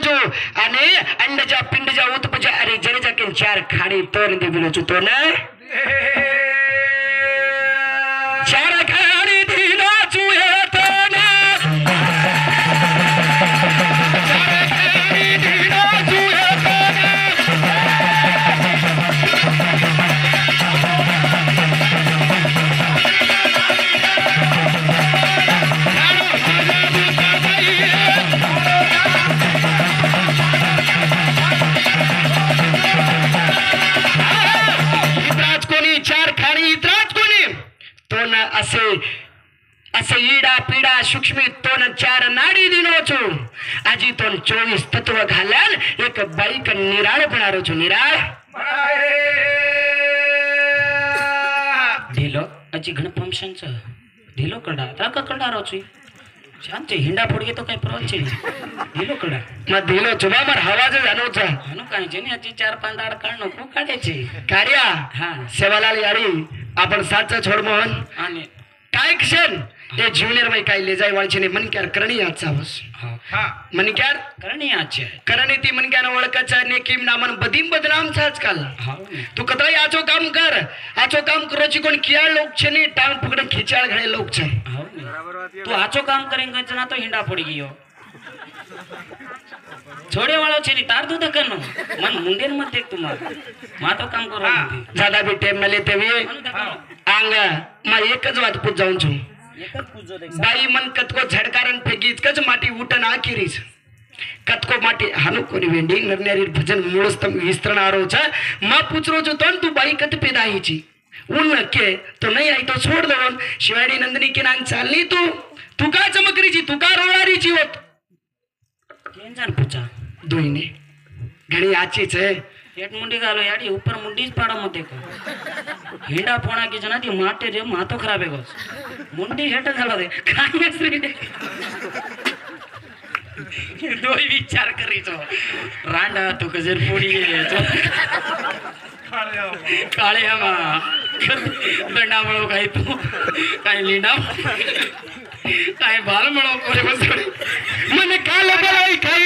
जो आणि अंडजा पिंडजा उत्पजा अरे जरेजा के चार खाड़ी तोड़ दे बिलो तो ना चार खाड़ी दिनो चुहे तो ना चार खाड़ी दिनो चुहे तो ना असे असे ईडा पीडा सूक्ष्मी तोन चार नाडी दिनोचो आजी तोन 24 तत्व घालाल एक बाईक निराळ बनारो छो निराळ ढिलो अजी घण फंक्शनच ढिलो कडा ता का कडारो छी शांति हिंडा फोड़ तो कई प्रो छी ढिलो कडा म ढिलो जुबा मार हवा जे जानो छ हनो काई जेनी अजी 4-5 दाड काढनो को काढे छी काढ्या हां सेवालाल याडी आपण साचा छोड मोहन आणि काय क्षण हे ज्युनियर बाई काय ले जाय वाळची ने मन क्यार करणी आजचा बस हां मन क्यार करणी आजचे करणी ती मन क्यार ओळखाचा ने किम नामन बदीम बदनाम छाच काल तू कतई आचो काम कर आचो काम करोची कोण किया लोक छे ने टांग पकड़ खिचाळ घळे लोक छे तू आचो काम करेंगे जना तो हिंडा पड़ गयो छोड़े वालों छे नी तार दूध करनो मन मुंडेन मत देख तुम मा तो काम करो ज्यादा भी टाइम न लेते हुए आंग मा एकच वात पूछ जाऊन छु एकच पूछो देख बाई मन कतको झडकारन फेगीच कच माटी उठन आखिरीच कतको माटी हानु कोनी वेंडी नरनेरी भजन मूळस्तम विस्तरण आरो छ मा पूछरो जो तन तू बाई कत पेदाई छी उन के तो नहीं आई तो छोड़ दो शिवाड़ी नंदिनी के नाम चालनी तू का चमकरी छी तू का रोणारी छी होत केन जान पूछा दोईने घणी आची छे पेट मुंडी गालो याडी ऊपर मुंडीज पाड़ा मत देखो हिंडा पोणा की जना ती माटे रे मातो खराब है गोस मुंडी हेट झालो दे काय श्री दोई विचार करी छो रांडा तो कजर पोडी छो काळे हमा दंडा मळो काय तू काय लिंडा काय बाल मळो कोरे बसडी मन काल बलाई काय